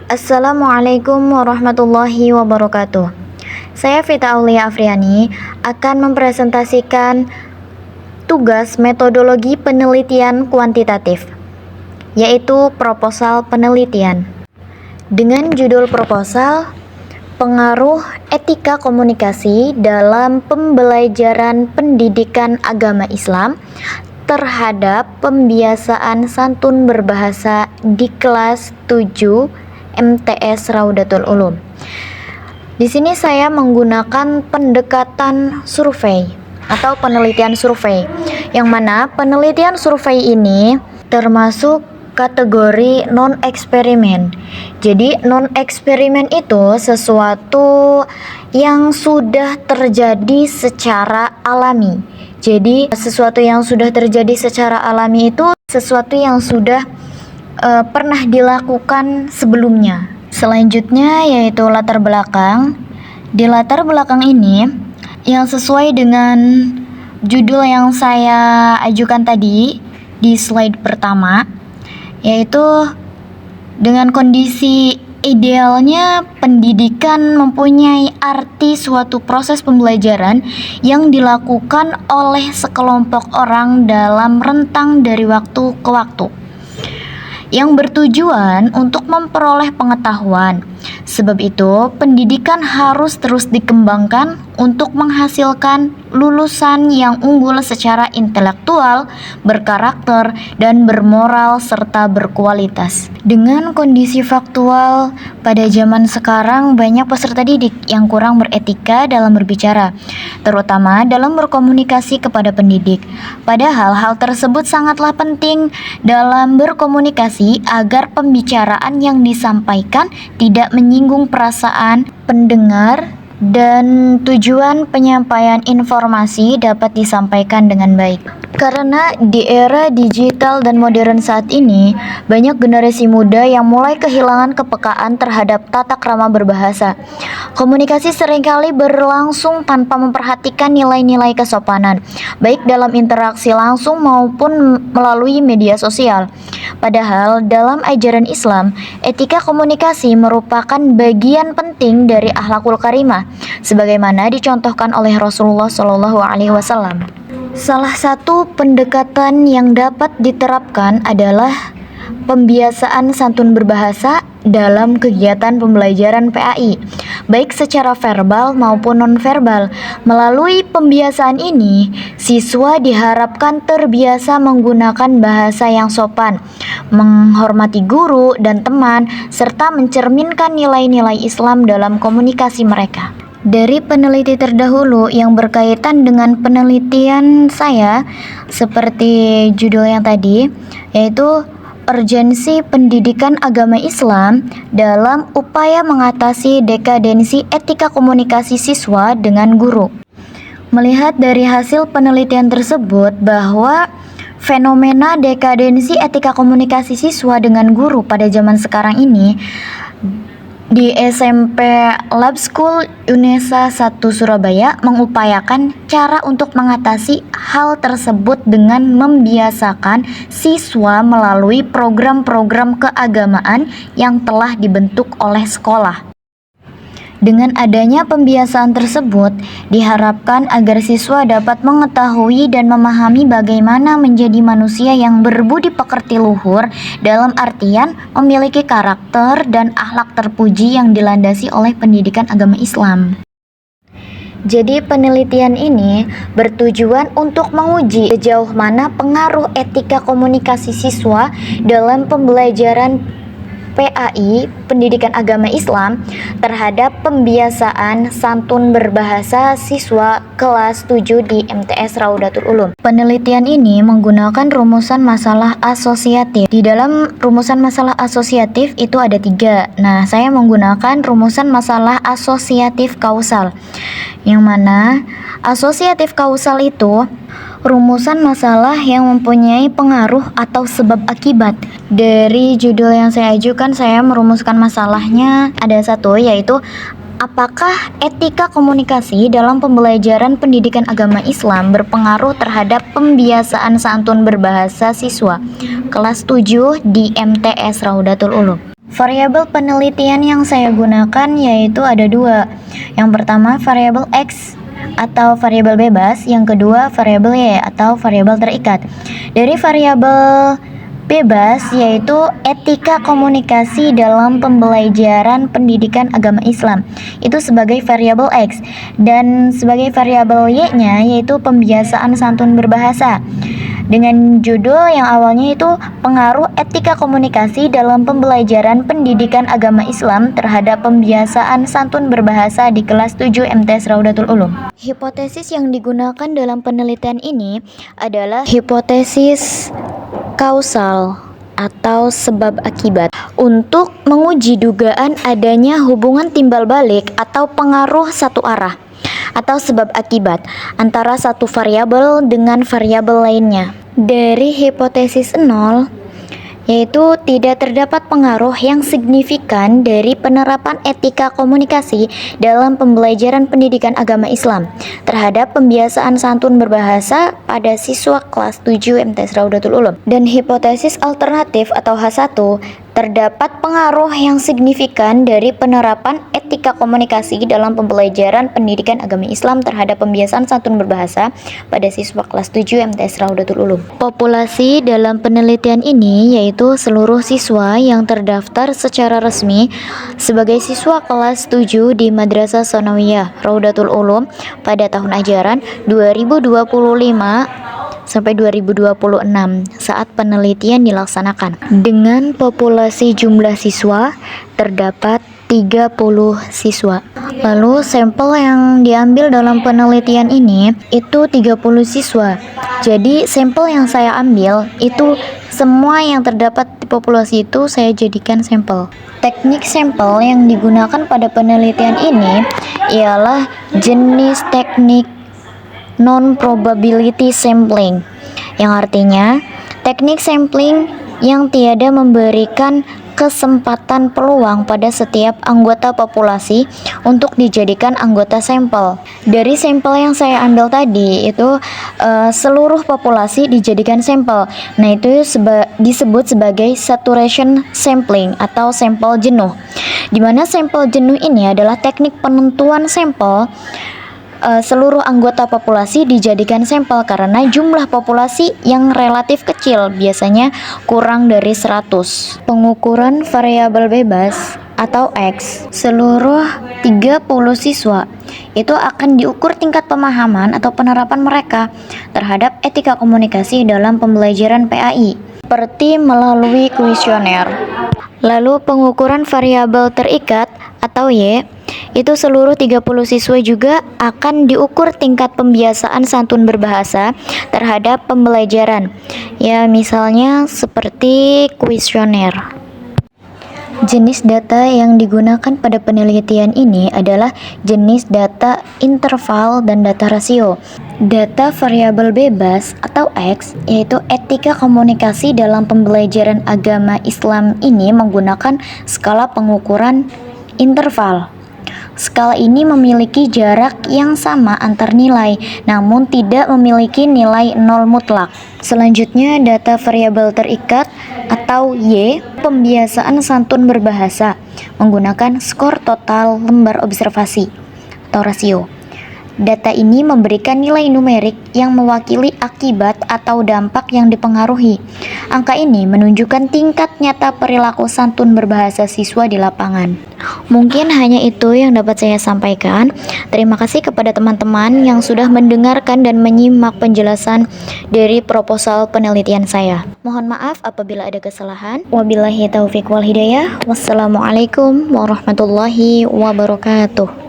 Assalamualaikum warahmatullahi wabarakatuh. Saya Vita Aulia Afriani akan mempresentasikan tugas metodologi penelitian kuantitatif, yaitu proposal penelitian. Dengan judul proposal, pengaruh etika komunikasi dalam pembelajaran pendidikan agama Islam terhadap pembiasaan santun berbahasa di kelas 7 MTS Raudatul Ulum. Di sini saya menggunakan pendekatan survei atau penelitian survei, yang mana penelitian survei ini termasuk kategori non-eksperimen. Jadi non-eksperimen itu sesuatu yang sudah terjadi secara alami. Jadi sesuatu yang sudah terjadi secara alami itu sesuatu yang sudah pernah dilakukan sebelumnya. Selanjutnya yaitu latar belakang. Di latar belakang ini yang sesuai dengan judul yang saya ajukan tadi di slide pertama, yaitu dengan kondisi idealnya pendidikan mempunyai arti suatu proses pembelajaran yang dilakukan oleh sekelompok orang dalam rentang dari waktu ke waktu, yang bertujuan untuk memperoleh pengetahuan. Sebab itu, pendidikan harus terus dikembangkan untuk menghasilkan lulusan yang unggul secara intelektual, berkarakter, dan bermoral serta berkualitas. Dengan kondisi faktual, pada zaman sekarang banyak peserta didik yang kurang beretika dalam berbicara, terutama dalam berkomunikasi kepada pendidik. Padahal hal tersebut sangatlah penting dalam berkomunikasi agar pembicaraan yang disampaikan tidak menyinggung perasaan pendengar dan tujuan penyampaian informasi dapat disampaikan dengan baik. Karena di era digital dan modern saat ini, banyak generasi muda yang mulai kehilangan kepekaan terhadap tata krama berbahasa. Komunikasi seringkali berlangsung tanpa memperhatikan nilai-nilai kesopanan, baik dalam interaksi langsung maupun melalui media sosial. Padahal dalam ajaran Islam, etika komunikasi merupakan bagian penting dari akhlakul karimah, sebagaimana dicontohkan oleh Rasulullah SAW. Salah satu pendekatan yang dapat diterapkan adalah pembiasaan santun berbahasa dalam kegiatan pembelajaran PAI, baik secara verbal maupun nonverbal. Melalui pembiasaan ini, siswa diharapkan terbiasa menggunakan bahasa yang sopan, menghormati guru dan teman, serta mencerminkan nilai-nilai Islam dalam komunikasi mereka. Dari peneliti terdahulu yang berkaitan dengan penelitian saya, seperti judul yang tadi, yaitu urgensi pendidikan agama Islam dalam upaya mengatasi dekadensi etika komunikasi siswa dengan guru. Melihat dari hasil penelitian tersebut bahwa fenomena dekadensi etika komunikasi siswa dengan guru pada zaman sekarang ini di SMP Lab School UNESA 1 Surabaya mengupayakan cara untuk mengatasi hal tersebut dengan membiasakan siswa melalui program-program keagamaan yang telah dibentuk oleh sekolah. Dengan adanya pembiasaan tersebut, diharapkan agar siswa dapat mengetahui dan memahami bagaimana menjadi manusia yang berbudi pekerti luhur, dalam artian memiliki karakter dan akhlak terpuji yang dilandasi oleh pendidikan agama Islam. Jadi penelitian ini bertujuan untuk menguji sejauh mana pengaruh etika komunikasi siswa dalam pembelajaran PAI, Pendidikan Agama Islam, terhadap pembiasaan santun berbahasa siswa kelas 7 di MTS Raudatul Ulum. Penelitian ini menggunakan rumusan masalah asosiatif. Di dalam rumusan masalah asosiatif itu ada 3. Nah, saya menggunakan rumusan masalah asosiatif kausal, yang mana asosiatif kausal itu rumusan masalah yang mempunyai pengaruh atau sebab akibat. Dari judul yang saya ajukan, saya merumuskan masalahnya ada 1, yaitu apakah etika komunikasi dalam pembelajaran pendidikan agama Islam berpengaruh terhadap pembiasaan santun berbahasa siswa kelas 7 di MTS Raudatul Ulum. Variabel penelitian yang saya gunakan yaitu ada dua. Yang pertama variabel X atau variabel bebas, yang kedua variabel Y atau variabel terikat. Dari variabel bebas yaitu etika komunikasi dalam pembelajaran pendidikan agama Islam, itu sebagai variabel X, dan sebagai variabel Y-nya yaitu pembiasaan santun berbahasa, dengan judul yang awalnya itu pengaruh etika komunikasi dalam pembelajaran pendidikan agama Islam terhadap pembiasaan santun berbahasa di kelas 7 MTS Raudatul Ulum. Hipotesis yang digunakan dalam penelitian ini adalah hipotesis kausal atau sebab akibat untuk menguji dugaan adanya hubungan timbal balik atau pengaruh satu arah atau sebab akibat antara satu variabel dengan variabel lainnya. Dari hipotesis 0, yaitu tidak terdapat pengaruh yang signifikan dari penerapan etika komunikasi dalam pembelajaran pendidikan agama Islam terhadap pembiasaan santun berbahasa pada siswa kelas 7 MTS Raudatul Ulum. Dan hipotesis alternatif atau H1, terdapat pengaruh yang signifikan dari penerapan etika komunikasi dalam pembelajaran pendidikan agama Islam terhadap pembiasaan santun berbahasa pada siswa kelas 7 MTS Raudatul Ulum. Populasi dalam penelitian ini yaitu seluruh siswa yang terdaftar secara resmi sebagai siswa kelas 7 di Madrasah Tsanawiyah Raudatul Ulum pada tahun ajaran 2025 sampai 2026 saat penelitian dilaksanakan. Dengan populasi jumlah siswa terdapat 30 siswa. Lalu sampel yang diambil dalam penelitian ini itu 30 siswa. Jadi sampel yang saya ambil itu semua yang terdapat di populasi itu saya jadikan sampel. Teknik sampel yang digunakan pada penelitian ini ialah jenis teknik non-probability sampling, yang artinya teknik sampling yang tiada memberikan kesempatan peluang pada setiap anggota populasi untuk dijadikan anggota sampel. Dari sampel yang saya ambil tadi itu seluruh populasi dijadikan sampel. Nah, itu disebut sebagai saturation sampling atau sampel jenuh. Di mana sampel jenuh ini adalah teknik penentuan sampel seluruh anggota populasi dijadikan sampel karena jumlah populasi yang relatif kecil, biasanya kurang dari 100. Pengukuran variabel bebas atau X, seluruh 30 siswa itu akan diukur tingkat pemahaman atau penerapan mereka terhadap etika komunikasi dalam pembelajaran PAI seperti melalui kuesioner. Lalu pengukuran variabel terikat atau Y, itu seluruh 30 siswa juga akan diukur tingkat pembiasaan santun berbahasa terhadap pembelajaran. Ya, misalnya seperti kuesioner. Jenis data yang digunakan pada penelitian ini adalah jenis data interval dan data rasio. Data variabel bebas atau X, yaitu etika komunikasi dalam pembelajaran agama Islam ini menggunakan skala pengukuran interval. Skala ini memiliki jarak yang sama antar nilai, namun tidak memiliki nilai nol mutlak. Selanjutnya, data variabel terikat atau Y, pembiasaan santun berbahasa menggunakan skor total lembar observasi atau rasio. Data ini memberikan nilai numerik yang mewakili akibat atau dampak yang dipengaruhi. Angka ini menunjukkan tingkat nyata perilaku santun berbahasa siswa di lapangan. Mungkin hanya itu yang dapat saya sampaikan. Terima kasih kepada teman-teman yang sudah mendengarkan dan menyimak penjelasan dari proposal penelitian saya. Mohon maaf apabila ada kesalahan. Wabillahi taufiq wal hidayah. Wassalamualaikum warahmatullahi wabarakatuh.